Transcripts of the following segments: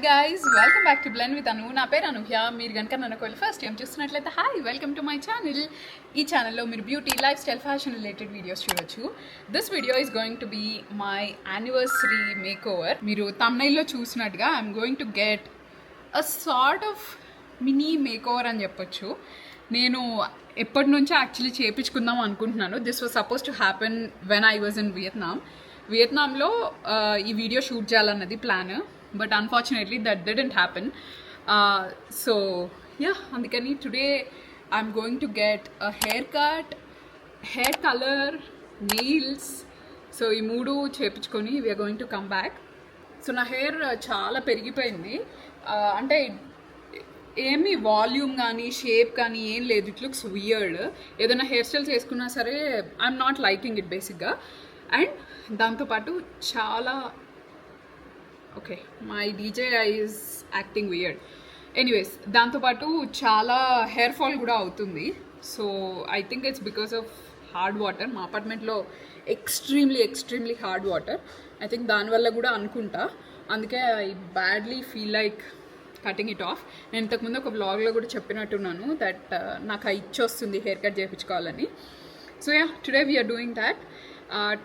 guys, welcome back to Blend with Anu. నా పేరు అనూహ్య. మీరు కనుక నన్ను ఒకవేళ ఫస్ట్ టైం చూస్తున్నట్లయితే hi, welcome to my channel. ఈ ఛానల్లో మీరు beauty, life style, fashion related videos చూడొచ్చు. This video is going to be my anniversary make over. మీరు తమ్నైల్లో చూసినట్టుగా I'm going to get a sort of mini make over అని చెప్పొచ్చు. నేను ఎప్పటి నుంచో యాక్చువల్లీ చేయించుకుందాం అనుకుంటున్నాను. This was suppose to happen when I was in వియత్నాంలో ఈ వీడియో షూట్ చేయాలన్నది plan. But unfortunately that didn't happen. So yeah, అందుకని today I'm going to get a hair cut, hair colour, nails. So ఈ మూడు చేయించుకొని we're going to come back. So నా hair చాలా పెరిగిపోయింది. అంటే ఏమి వాల్యూమ్ కానీ షేప్ కానీ ఏం లేదు. It looks weird. ఏదైనా హెయిర్ స్టైల్స్ వేసుకున్నా సరే ఐఎమ్ నాట్ లైకింగ్ ఇట్ బేసిక్గా. అండ్ దాంతోపాటు చాలా okay, my DJ is acting weird. Anyways, దాంతోపాటు చాలా హెయిర్ ఫాల్ కూడా అవుతుంది. So I think it's because of hard water. మా అపార్ట్మెంట్లో extremely hard water. I think దానివల్ల కూడా అనుకుంటా. అందుకే I badly feel like cutting it of. నేను ఇంతకుముందు ఒక వ్లాగ్లో కూడా చెప్పినట్టున్నాను దట్ నాకు ఇచ్చి వస్తుంది హెయిర్ కట్ చేయించుకోవాలని. So yeah, today we're doing that.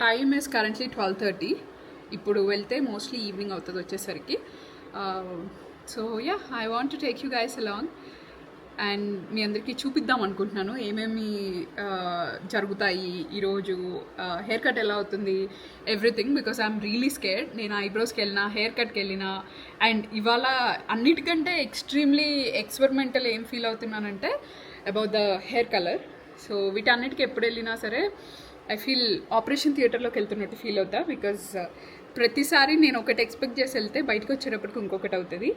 Time is currently 12:30. ఇప్పుడు వెళ్తే మోస్ట్లీ ఈవినింగ్ అవుతుంది వచ్చేసరికి. So yeah, I want to take you guys along and మీ అందరికీ చూపిద్దాం అనుకుంటున్నాను ఏమేమి జరుగుతాయి ఈరోజు, హెయిర్ కట్ ఎలా అవుతుంది, everything. Because I'm really scared. నేను ఐబ్రోస్కి వెళ్ళినా, హెయిర్ కట్కి వెళ్ళినా, అండ్ ఇవాళ అన్నిటికంటే ఎక్స్ట్రీమ్లీ ఎక్స్పెరిమెంటల్ ఏం ఫీల్ అవుతున్నానంటే about the hair colour. So వీటన్నిటికీ ఎప్పుడు వెళ్ళినా సరే ఐ ఫీల్ ఆపరేషన్ థియేటర్లోకి వెళ్తున్నట్టు ఫీల్ అవుతా. బికాజ్ ప్రతిసారి నేను ఒకటి ఎక్స్పెక్ట్ చేసి వెళ్తే బయటకు వచ్చేటప్పటికి ఇంకొకటి అవుతుంది.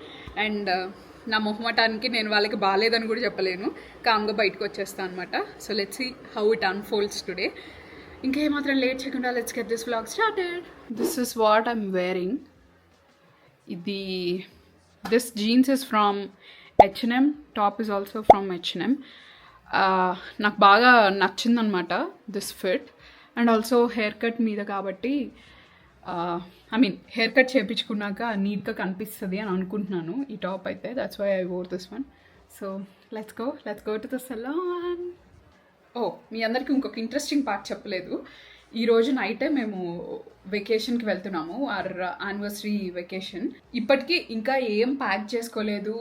అండ్ నా మొహమాటానికి నేను వాళ్ళకి బాగాలేదని కూడా చెప్పలేను, కామ్గా బయటకు వచ్చేస్తాను అనమాట. So let's see how it unfolds today. ఇంకేమాత్రం లేట్ చేయకుండా let's get this vlog started. This is what I'm wearing. This jeans is from H&M, top is also from H&M. నాకు బాగా నచ్చిందనమాట this fit. And also hair cut మీద కాబట్టి hair cut చేయించుకున్నాక నీట్గా కనిపిస్తుంది అని అనుకుంటున్నాను ఈ టాప్ అయితే. That's why I wore this one. So let's go to the salon. మీ అందరికీ ఇంకొక ఇంట్రెస్టింగ్ పార్ట్ చెప్పలేదు. ఈరోజు నైటే మేము వెకేషన్కి వెళ్తున్నాము, ఆర్ యానివర్సరీ వెకేషన్. ఇప్పటికీ ఇంకా ఏం ప్యాక్ చేసుకోలేదు.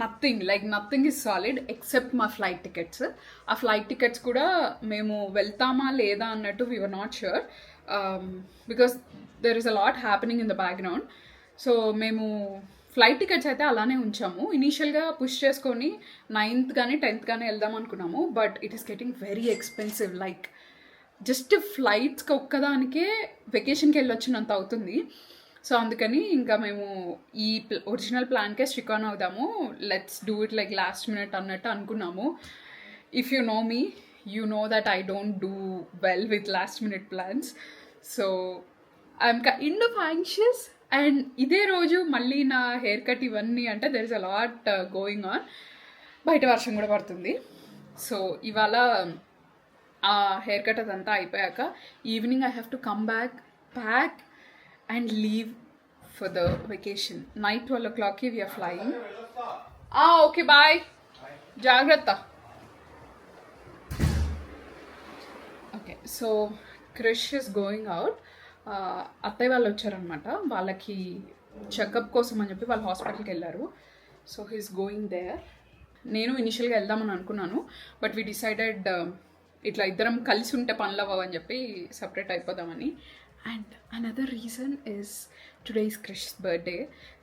నథింగ్ ఈజ్ సాలిడ్ ఎక్సెప్ట్ మా ఫ్లైట్ టికెట్స్. ఆ ఫ్లైట్ టికెట్స్ కూడా మేము వెళ్తామా లేదా అన్నట్టు we were not sure because there is a lot happening in the background. So మేము ఫ్లైట్ టికెట్స్ అయితే అలానే ఉంచాము. ఇనీషియల్గా పుష్ చేసుకొని 9th కానీ 10th కానీ వెళ్దాం అనుకున్నాము. But it is getting very expensive. Like just ఫ్లైట్స్కి ఒక్కదానికే వెకేషన్కి వెళ్ళొచ్చినంత అవుతుంది. సో అందుకని ఇంకా మేము ఈ ఒరిజినల్ ప్లాన్కే స్టిక్ ఆన్ అవుదాము. Let's do it like last minute అన్నట్టు అనుకున్నాము. If you know me, you know that I don't do well with last minute plans. So I'm kind of anxious. And ఇదే రోజు మళ్ళీ నా హెయిర్ కట్ ఇవన్నీ అంటే there is a lot going on. బయట వర్షం కూడా పడుతుంది. సో ఇవాళ ఆ హెయిర్ కట్ అదంతా అయిపోయాక evening I have to come back, pack and leave for the vacation. Night 12 o'clockకి వీఆర్ ఫ్లయింగ్. ఓకే బాయ్, జాగ్రత్త. Okay, so Krish is going out. అత్తయ్య వాళ్ళు వచ్చారనమాట. వాళ్ళకి చెకప్ కోసం అని చెప్పి వాళ్ళు హాస్పిటల్కి వెళ్ళారు. So he's going there. నేను ఇనిషియల్గా వెళ్దామని అనుకున్నాను, బట్ వీ డిసైడెడ్ ఇట్లా ఇద్దరం కలిసి ఉంటే పనులు అవ్వని చెప్పి సపరేట్ అయిపోదామని. And another reason is today is Krish birthday.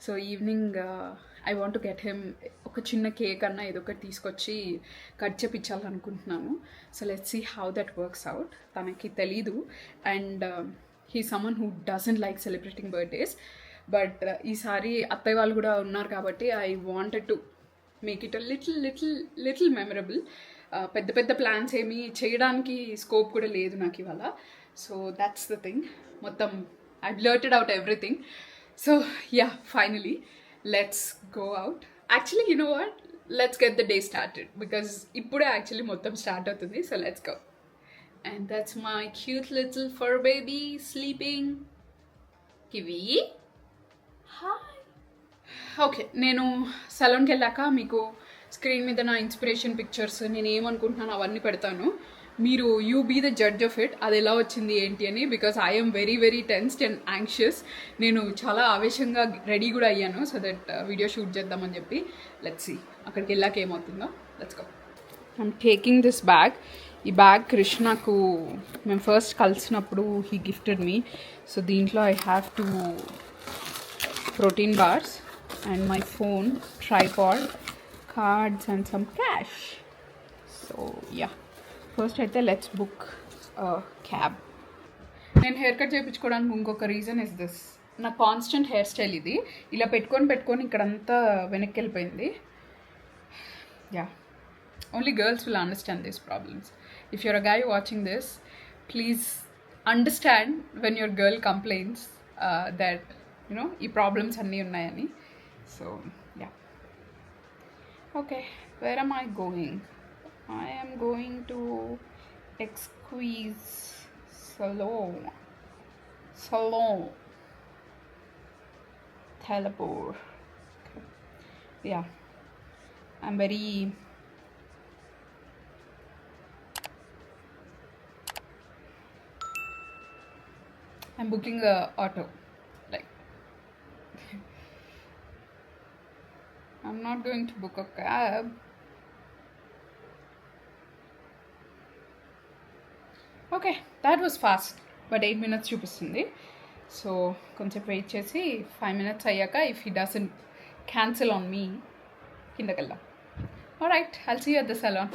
So evening I want to get him ఒక చిన్న కేక్ అన్నా ఏదో ఒకటి తీసుకొచ్చి కట్ చేపించాలనుకుంటున్నాను. So let's see how that works out. తనకి తెలీదు. And he someone who doesn't like celebrating birthdays. But ఈసారి అత్తయ్య వాళ్ళు కూడా ఉన్నారు కాబట్టి I wanted to make it a little memorable. పెద్ద ప్లాన్స్ ఏమీ చేయడానికి స్కోప్ కూడా లేదు నాకు ఇవాళ. So that's the thing. మొత్తం I blurted out everything. So yeah, finally let's go out. Actually you know what, let's get the day started because ఇప్పుడే actually మొత్తం స్టార్ట్ అవుతుంది. So let's go. And that's my cute little fur baby sleeping. Kiwi, hi. Okay, నేను సలూన్కి వెళ్ళాక మీకు screen మీద నా inspiration pictures నేను ఏమనుకుంటున్నాను అవన్నీ పెడతాను. మీరు you be the judge of it, అది ఎలా వచ్చింది ఏంటి అని. Because I'm very very tensed and anxious. నేను చాలా ఆవేశంగా రెడీ కూడా అయ్యాను సో దట్ వీడియో షూట్ చేద్దామని చెప్పి. లెట్స్ సీ అక్కడికి వెళ్ళాక ఏమవుతుందో. Let's go. I'm taking this bag. ఈ బ్యాగ్ కృష్ణకు మేము ఫస్ట్ కలిసినప్పుడు హీ గిఫ్టెడ్ మీ. సో దీంట్లో I have to protein bars and my phone, tripod, cards and some cash. So yeah, first అయితే let's book a cab. నేను hair cut చేయించుకోవడానికి ఇంకొక reason is this. నా constant hair style ఇది. ఇలా పెట్టుకొని ఇక్కడంతా వెనక్కి వెళ్ళిపోయింది. Yeah, only girls will understand these problems. If you're a guy watching this, please understand when your girl complains that ఈ ప్రాబ్లమ్స్ అన్నీ ఉన్నాయని. So yeah, okay, where am I going? I am going to Exquise Salon Thalapur. Yeah, I'm booking a auto. I'm not going to book a cab. Okay, that was fast, but 8 minutes చూపిస్తుంది. So కొంచెం wait చేసి 5 minutes అయ్యాక if he doesn't cancel on me కిందకి వెళ్దాం. Alright, I'll see you at the salon.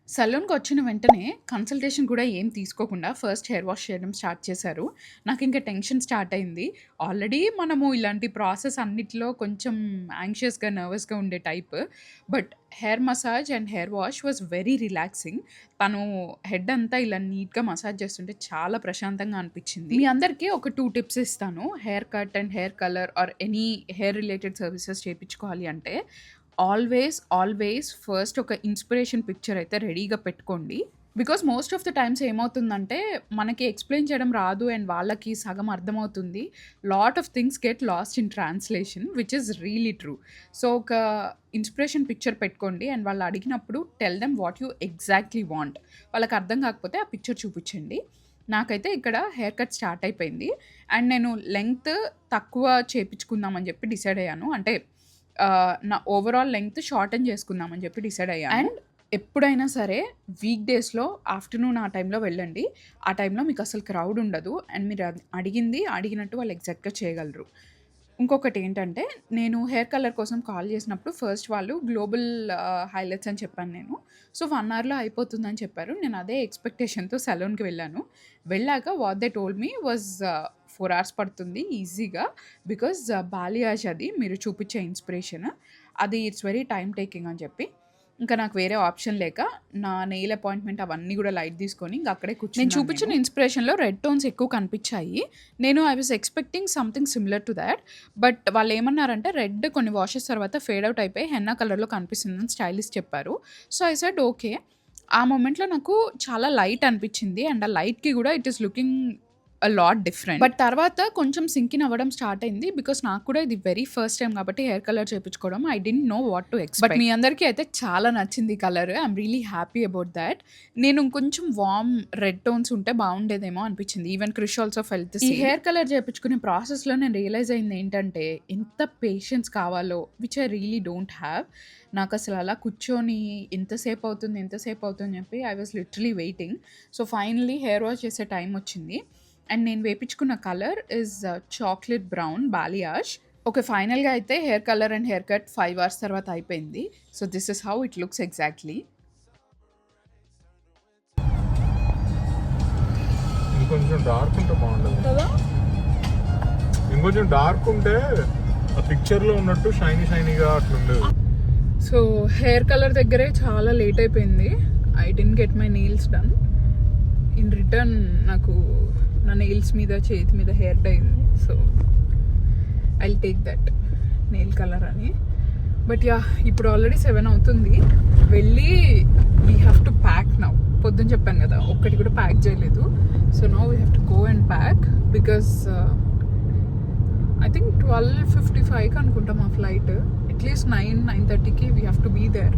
సలూన్కి వచ్చిన వెంటనే consultation కూడా ఏం తీసుకోకుండా ఫస్ట్ హెయిర్ వాష్ చేయడం స్టార్ట్ చేశారు. నాకు ఇంకా టెన్షన్ స్టార్ట్ అయింది. ఆల్రెడీ మనము ఇలాంటి ప్రాసెస్ అన్నిటిలో కొంచెం యాంగ్షియస్గా నర్వస్గా ఉండే type. But hair massage and hair wash was very relaxing. తను హెడ్ అంతా ఇలా నీట్గా మసాజ్ చేస్తుంటే చాలా ప్రశాంతంగా అనిపించింది. మీ అందరికీ ఒక 2 టిప్స్ ఇస్తాను. Hair cut and hair colour or any hair related services చేయించుకోవాలి అంటే ఆల్వేస్ ఫస్ట్ ఒక ఇన్స్పిరేషన్ పిక్చర్ అయితే రెడీగా పెట్టుకోండి. Because most of the times ఏమవుతుందంటే మనకి ఎక్స్ప్లెయిన్ చేయడం రాదు అండ్ వాళ్ళకి సగం అర్థమవుతుంది. Lot of things get lost in translation which is really true. So ఒక ఇన్స్పిరేషన్ పిక్చర్ పెట్టుకోండి అండ్ వాళ్ళు అడిగినప్పుడు tell them what you exactly want. వాళ్ళకి అర్థం కాకపోతే ఆ పిక్చర్ చూపించండి. నాకైతే ఇక్కడ హెయిర్ కట్ స్టార్ట్ అయిపోయింది అండ్ నేను లెంగ్త్ తక్కువ చేయించుకుందామని చెప్పి డిసైడ్ అయ్యాను. అంటే నా ఓవరాల్ లెంగ్త్ షార్టన్ చేసుకుందామని చెప్పి డిసైడ్ అయ్యాను. అండ్ ఎప్పుడైనా సరే వీక్ డేస్లో ఆఫ్టర్నూన్ ఆ టైంలో వెళ్ళండి. ఆ టైంలో మీకు అసలు క్రౌడ్ ఉండదు అండ్ మీరు అడిగినట్టు వాళ్ళు ఎగ్జాక్ట్గా చేయగలరు. ఇంకొకటి ఏంటంటే నేను హెయిర్ కలర్ కోసం కాల్ చేసినప్పుడు ఫస్ట్ వాళ్ళు గ్లోబల్ హైలైట్స్ అని చెప్పాను నేను. సో 1 hourలో అయిపోతుందని చెప్పారు. నేను అదే ఎక్స్పెక్టేషన్తో సలూన్కి వెళ్ళాక what they told me was 4 hours పడుతుంది ఈజీగా. బికాజ్ బాలియాజ్ అది మీరు చూపించే ఇన్స్పిరేషన్ అది ఇట్స్ వెరీ టైం టేకింగ్ అని చెప్పి ఇంకా నాకు వేరే ఆప్షన్ లేక నా నెయిల్ అపాయింట్మెంట్ అవన్నీ కూడా లైట్ తీసుకొని ఇంకా అక్కడే కూర్చొని నేను చూపించిన ఇన్స్పిరేషన్లో రెడ్ టోన్స్ ఎక్కువ కనిపించాయి. I was expecting something similar to that. But వాళ్ళు ఏమన్నారంటే రెడ్ కొన్ని వాషెస్ తర్వాత ఫేడ్ అవుట్ అయిపోయి హెన్నా కలర్లో కనిపిస్తుందని స్టైలిస్ట్ చెప్పారు. So I said okay. ఆ మూమెంట్లో నాకు చాలా లైట్ అనిపించింది అండ్ ఆ లైట్కి కూడా it is looking a lot different. But తర్వాత కొంచెం సింకిన్ అవ్వడం స్టార్ట్ అయింది. బికాస్ నాకు కూడా ఇది వెరీ ఫస్ట్ టైం కాబట్టి హెయిర్ కలర్ చేయించుకోవడం I didn't know what to expect. But మీ అందరికీ అయితే చాలా నచ్చింది colour. I'm really happy about that. నేను కొంచెం వార్మ్ రెడ్ టోన్స్ ఉంటే బాగుండేదేమో అనిపించింది. Even Krish also felt this. ఈ హెయిర్ కలర్ చేయించుకునే ప్రాసెస్లో నేను రియలైజ్ అయింది ఏంటంటే ఎంత పేషెన్స్ కావాలో which I really don't have. నాకు అసలు అలా కూర్చొని ఎంతసేపు అవుతుంది చెప్పి I was literally waiting. So finally hair wash చేసే టైం వచ్చింది అండ్ నేను వేయించుకున్న colour is chocolate brown balayage. Okay, ఫైనల్గా అయితే hair colour and hair cut 5 hours తర్వాత అయిపోయింది. So this is how it looks exactly. ఇంకొంచెం డార్క్ ఉంటే బాగుంటుంది కదా. ఇంకొంచెం డార్క్ ఉంటే ఆ పిక్చర్లో ఉన్నట్టు షైనీగా అట్లుండదు. సో హెయిర్ కలర్ దగ్గరే చాలా లేట్ అయిపోయింది. I didn't get my nails done. In return నాకు నా నెయిల్స్ మీద చేతి మీద హెయిర్ డై ఉంది. So I take that nail colour అని. బట్ యా, ఇప్పుడు ఆల్రెడీ 7 అవుతుంది. వెళ్ళి we have to pack now. పొద్దున్న చెప్పాను కదా ఒక్కటి కూడా ప్యాక్ చేయలేదు. So now we have to go and pack because I think 12:55 అనుకుంటా మా ఫ్లైట్. అట్లీస్ట్ 9:30కి we have to be there.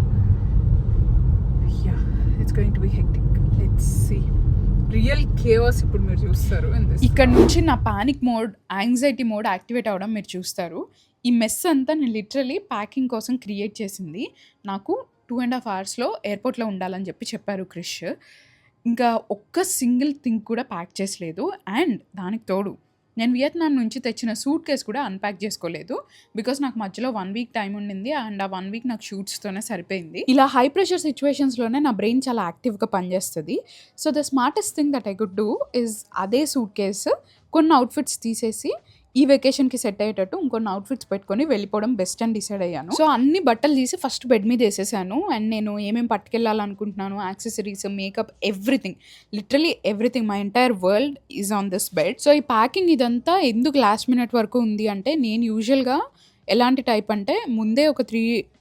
Yeah, it's going to be hectic. Let's see. Real chaos ఇప్పుడు మీరు చూస్తారు. ఇక్కడ నుంచి నా panic mode, anxiety mode activate అవ్వడం మీరు చూస్తారు. ఈ మెస్ అంతా నేను లిటరలీ ప్యాకింగ్ కోసం క్రియేట్ చేసింది. నాకు 2.5 అవర్స్లో ఎయిర్పోర్ట్లో ఉండాలని చెప్పారు క్రిష్. ఇంకా ఒక్క సింగిల్ థింగ్ కూడా ప్యాక్ చేసలేదు. అండ్ దానికి తోడు నేను వియత్నాం నుంచి తెచ్చిన సూట్ కేస్ కూడా అన్ప్యాక్ చేసుకోలేదు. బికాస్ నాకు మధ్యలో 1 వీక్ టైం ఉండింది. అండ్ ఆ 1 వీక్ నాకు షూట్స్తోనే సరిపోయింది. ఇలా హై ప్రెషర్ సిచ్యువేషన్స్లోనే నా బ్రెయిన్ చాలా యాక్టివ్గా పనిచేస్తుంది. So the smartest thing that I could do is అదే సూట్ కేసు కొన్ని అవుట్ఫిట్స్ తీసేసి ఈ వెకేషన్కి సెట్ అయ్యేటట్టు ఇంకొన్ని అవుట్ఫిట్స్ పెట్టుకొని వెళ్ళిపోవడం బెస్ట్ అని డిసైడ్ అయ్యాను. సో అన్ని బట్టలు తీసి ఫస్ట్ బెడ్ మీద వేసేసాను. అండ్ నేను ఏమేమి పట్టుకెళ్ళాలనుకుంటున్నాను, accessories, makeup, everything, literally everything, my entire world is on this bed. So ఈ ప్యాకింగ్ ఇదంతా ఎందుకు లాస్ట్ మినిట్ వరకు ఉంది అంటే, నేను యూజువల్గా ఎలాంటి టైప్ అంటే ముందే ఒక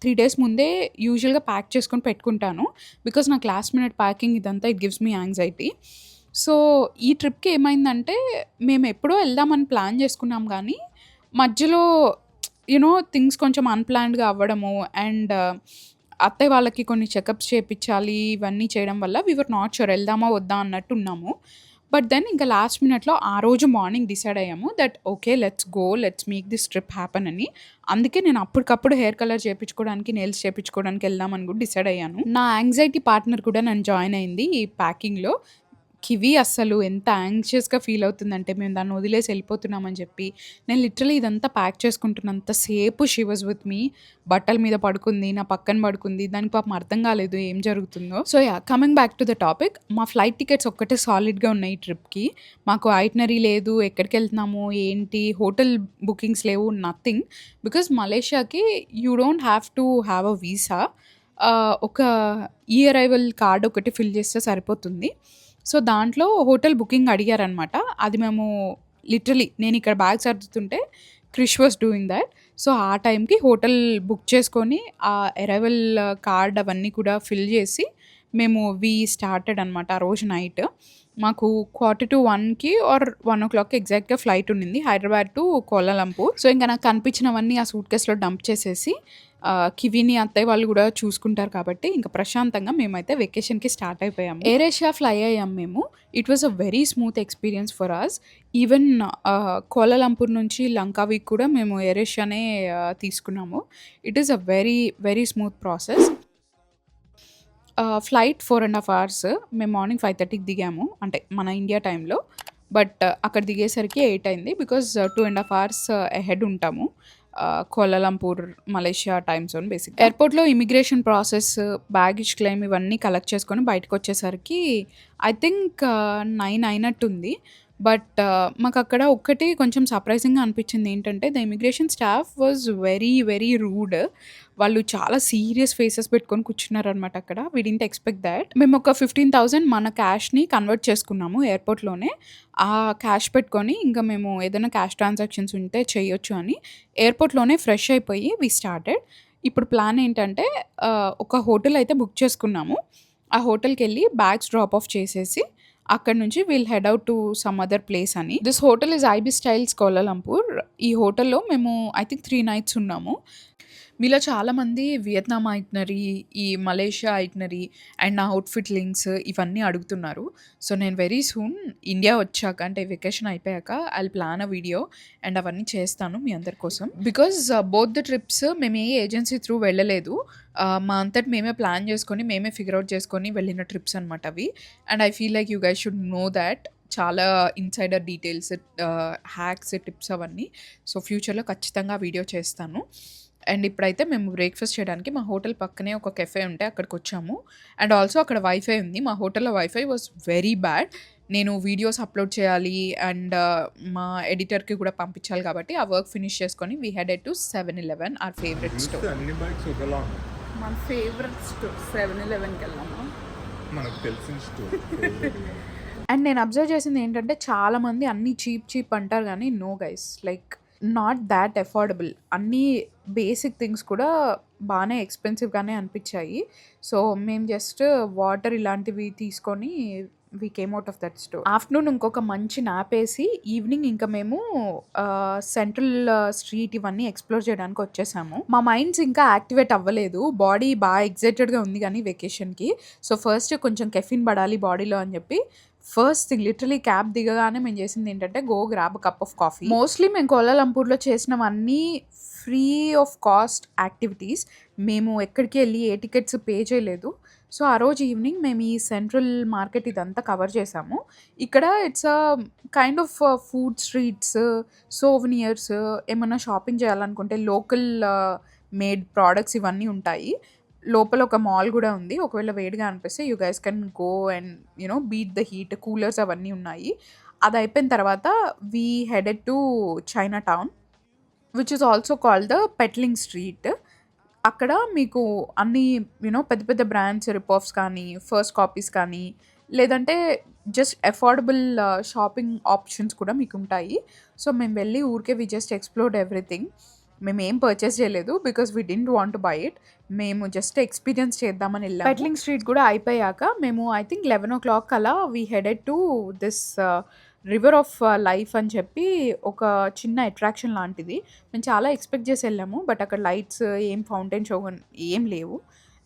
త్రీ డేస్ ముందే యూజువల్గా ప్యాక్ చేసుకొని పెట్టుకుంటాను. బికాస్ నాకు లాస్ట్ మినిట్ ప్యాకింగ్ ఇదంతా it gives me anxiety. So ఈ ట్రిప్కి ఏమైందంటే, మేము ఎప్పుడో వెళ్దామని ప్లాన్ చేసుకున్నాం కానీ మధ్యలో యూనో థింగ్స్ కొంచెం అన్ప్లాన్డ్గా అవ్వడము అండ్ అత్తయ్య వాళ్ళకి కొన్ని చెకప్స్ చేయించాలి, ఇవన్నీ చేయడం వల్ల వీ వర్ నాట్ షూర్ వెళ్దామా వద్దా అన్నట్టు ఉన్నాము. బట్ దెన్ ఇంకా లాస్ట్ మినిట్లో ఆ రోజు మార్నింగ్ డిసైడ్ అయ్యాము that okay let's go, let's make this trip happen అని. అందుకే నేను అప్పటికప్పుడు హెయిర్ కలర్ చేయించుకోవడానికి, నెయిల్స్ చేయించుకోవడానికి వెళ్దామని కూడా డిసైడ్ అయ్యాను. నా యాంగ్జైటీ పార్ట్నర్ కూడా నన్ను జాయిన్ అయింది ఈ ప్యాకింగ్లో. కివి అస్సలు ఎంత యాంగ్షియస్గా ఫీల్ అవుతుందంటే, మేము దాన్ని వదిలేసి వెళ్ళిపోతున్నామని చెప్పి. నేను లిటరలీ ఇదంతా pack చేసుకుంటున్నంతసేపు she was with me. బట్టల మీద పడుకుంది, నా పక్కన పడుకుంది. దానికి పాపం అర్థం కాలేదు ఏం జరుగుతుందో. So yeah, coming back to the topic, మా ఫ్లైట్ టికెట్స్ ఒక్కటే సాలిడ్గా ఉన్నాయి ఈ ట్రిప్కి. మాకు ఐటనరీ లేదు, ఎక్కడికి వెళ్తున్నాము ఏంటి, హోటల్ బుకింగ్స్ లేవు, నథింగ్. బికాజ్ మలేషియాకి you don't have to have a visa. ఒక ఈ అరైవల్ కార్డ్ ఒకటి ఫిల్ చేస్తే సరిపోతుంది. సో దాంట్లో హోటల్ బుకింగ్ అడిగారనమాట. అది మేము లిటరలీ నేను ఇక్కడ బ్యాగ్ సర్దుతుంటే Krish was doing that. So ఆ టైంకి హోటల్ బుక్ చేసుకొని ఆ అరైవల్ కార్డ్ అవన్నీ కూడా ఫిల్ చేసి మేము స్టార్టెడ్ అనమాట. ఆ రోజు నైట్ మాకు 1:45కి ఆర్ 1 o'clock ఎగ్జాక్ట్గా ఫ్లైట్ ఉండింది హైదరాబాద్ టు కోలాలంపూర్. సో ఇంకా నాకు కనిపించినవన్నీ ఆ సూట్ కేసులో డంప్ చేసేసి కివిని అత్తయ్య వాళ్ళు కూడా చూసుకుంటారు కాబట్టి ఇంకా ప్రశాంతంగా మేమైతే వెకేషన్కి స్టార్ట్ అయిపోయాము. ఎయిర్ ఏషియా ఫ్లై అయ్యాము మేము. It was a very smooth experience for us. Even Kuala Lumpur నుంచి లంకావీకి కూడా మేము ఎయిర్ ఏషియానే తీసుకున్నాము. It is a very very smooth process. Flight 4.5 hours. మేము మార్నింగ్ 5:30కి దిగాము, అంటే మన ఇండియా టైంలో. బట్ అక్కడ దిగేసరికి 8 అయింది. బికాజ్ 2.5 hours అహెడ్ ఉంటాము Kuala Lumpur Malaysia time zone. Basic ఎయిర్పోర్ట్లో ఇమిగ్రేషన్ ప్రాసెస్, బ్యాగేజ్ క్లెయిమ్ ఇవన్నీ కలెక్ట్ చేసుకొని బయటకు వచ్చేసరికి ఐ థింక్ 9 అయినట్టుంది. బట్ మాకు అక్కడ ఒక్కటి కొంచెం సర్ప్రైజింగ్గా అనిపించింది ఏంటంటే, the immigration staff was very very rude. వాళ్ళు చాలా సీరియస్ ఫేసెస్ పెట్టుకొని కూర్చున్నారనమాట అక్కడ. We didn't expect that. మేము ఒక 15,000 మన క్యాష్ని కన్వర్ట్ చేసుకున్నాము ఎయిర్పోర్ట్లోనే. ఆ క్యాష్ పెట్టుకొని ఇంకా మేము ఏదైనా క్యాష్ ట్రాన్సాక్షన్స్ ఉంటే చేయొచ్చు అని ఎయిర్పోర్ట్లోనే ఫ్రెష్ అయిపోయి వీ స్టార్టెడ్. ఇప్పుడు ప్లాన్ ఏంటంటే, ఒక హోటల్ అయితే బుక్ చేసుకున్నాము. ఆ హోటల్కి వెళ్ళి బ్యాగ్స్ డ్రాప్ ఆఫ్ చేసేసి అక్కడ నుంచి will head out to some other place అని. This hotel is ibis Styles Kuala Lumpur. ఈ హోటల్లో మేము ఐ థింక్ 3 nights ఉన్నాము. మీలో చాలామంది వియత్నాం ఐటనరీ, ఈ మలేషియా ఐటనరీ అండ్ నా అవుట్ఫిట్ లింక్స్ ఇవన్నీ అడుగుతున్నారు. సో నేను వెరీ సూన్ ఇండియా వచ్చాక, అంటే వెకేషన్ అయిపోయాక I plan a video and అవన్నీ చేస్తాను మీ అందరి కోసం. బికాజ్ బోత్ ద ట్రిప్స్ మేము ఏ ఏజెన్సీ త్రూ వెళ్ళలేదు. మా అంతటి మేమే ప్లాన్ చేసుకొని, మేమే ఫిగర్ అవుట్ చేసుకొని వెళ్ళిన ట్రిప్స్ అనమాట అవి. And I feel like you guys should know that. చాలా ఇన్సైడర్ డీటెయిల్స్, హ్యాక్స్, టిప్స్ అవన్నీ. సో ఫ్యూచర్లో ఖచ్చితంగా వీడియో చేస్తాను. అండ్ ఇప్పుడైతే మేము బ్రేక్ఫాస్ట్ చేయడానికి మా హోటల్ పక్కనే ఒక కెఫే ఉంటే అక్కడికి వచ్చాము. అండ్ ఆల్సో అక్కడ వైఫై ఉంది. మా హోటల్లో వైఫై వాజ్ వెరీ బ్యాడ్. నేను వీడియోస్ అప్లోడ్ చేయాలి అండ్ మా ఎడిటర్కి కూడా పంపించాలి కాబట్టి ఆ వర్క్ ఫినిష్ చేసుకొని we headed to 7-Eleven, our favourite store. మన ఫేవరెట్ స్టోర్ 7-Elevenకి వెళ్ళాము, మనకు తెలిసిన స్టోర్. అండ్ నేను అబ్జర్వ్ చేసింది ఏంటంటే, చాలామంది అన్నీ చీప్ అంటారు కానీ no guys, like not that affordable. అన్నీ బేసిక్ థింగ్స్ కూడా బాగానే ఎక్స్పెన్సివ్గానే అనిపించాయి. సో మేము జస్ట్ వాటర్ ఇలాంటివి తీసుకొని we came out of that store. Afternoon ఇంకొక మంచి నాప్ వేసి ఈవినింగ్ ఇంకా మేము సెంట్రల్ స్ట్రీట్ ఇవన్నీ ఎక్స్ప్లోర్ చేయడానికి వచ్చేసాము. మా మైండ్స్ ఇంకా యాక్టివేట్ అవ్వలేదు, బాడీ బాగా ఎగ్జైటెడ్గా ఉంది కానీ వెకేషన్కి. సో ఫస్ట్ కొంచెం కెఫిన్ పడాలి బాడీలో అని చెప్పి ఫస్ట్ థింగ్ లిటరలీ క్యాబ్ దిగగానే మేము చేసింది ఏంటంటే go grab cup of coffee. Mostly మేము కోలాలంపూర్లో చేసినవన్నీ ఫ్రీ ఆఫ్ కాస్ట్ యాక్టివిటీస్. మేము ఎక్కడికి వెళ్ళి ఏ టికెట్స్ పే చేయలేదు. సో ఆ రోజు ఈవినింగ్ మేము ఈ సెంట్రల్ మార్కెట్ ఇదంతా కవర్ చేసాము. ఇక్కడ it's a kind of food streets, souvenirs, ఏమన్నా షాపింగ్ చేయాలనుకుంటే లోకల్ మేడ్ ప్రోడక్ట్స్ ఇవన్నీ ఉంటాయి. లోపల ఒక మాల్ కూడా ఉంది. ఒకవేళ వేడిగా అనిపిస్తే you guys can go and you know beat the heat. Coolers అవన్నీ ఉన్నాయి. అది అయిపోయిన తర్వాత we headed to China town which is also called the Petaling street. అక్కడ మీకు అన్ని పెద్ద పెద్ద బ్రాండ్స్ రిపాఫ్స్ కానీ ఫస్ట్ కాపీస్ కానీ లేదంటే జస్ట్ అఫోర్డబుల్ షాపింగ్ ఆప్షన్స్ కూడా మీకు ఉంటాయి. సో మేము వెళ్ళి ఊరికే వి జస్ట్ ఎక్స్ప్లోర్డ్ ఎవ్రీథింగ్. మేము ఏం పర్చేస్ చేయలేదు because we didn't want to buy it. మేము జస్ట్ ఎక్స్పీరియన్స్ చేద్దామని వెళ్ళాము. పెట్లింగ్ స్ట్రీట్ కూడా అయిపోయాక మేము ఐ థింక్ 11 o'clock అలా we headed to this river of life అని చెప్పి ఒక చిన్న అట్రాక్షన్ లాంటిది. మేము చాలా ఎక్స్పెక్ట్ చేసి వెళ్ళాము, బట్ అక్కడ లైట్స్ ఏం ఫౌంటైన్ షో ఏం లేవు.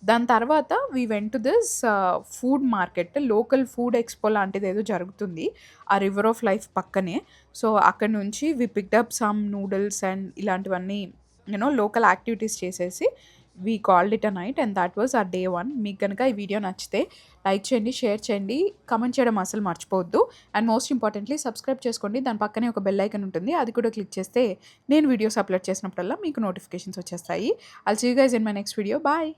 దాని తర్వాత we went to this food market, local food expo లాంటిది ఏదో జరుగుతుంది ఆ రివర్ ఆఫ్ లైఫ్ పక్కనే. సో అక్కడ నుంచి we picked up some noodles and ఇలాంటివన్నీ లోకల్ యాక్టివిటీస్ చేసేసి we called it a night and that was ఆ డే 1. మీకు కనుక ఈ వీడియో నచ్చితే లైక్ చేయండి, షేర్ చేయండి, కమెంట్ చేయడం అసలు మర్చిపోవద్దు. అండ్ మోస్ట్ ఇంపార్టెంట్లీ సబ్స్క్రైబ్ చేసుకోండి. దాని పక్కనే ఒక బెల్ ఐకన్ ఉంటుంది, అది కూడా క్లిక్ చేస్తే నేను వీడియోస్ అప్లోడ్ చేసినప్పుడల్లా మీకు నోటిఫికేషన్స్ వచ్చేస్తాయి. I'll see you guys in my next video. Bye.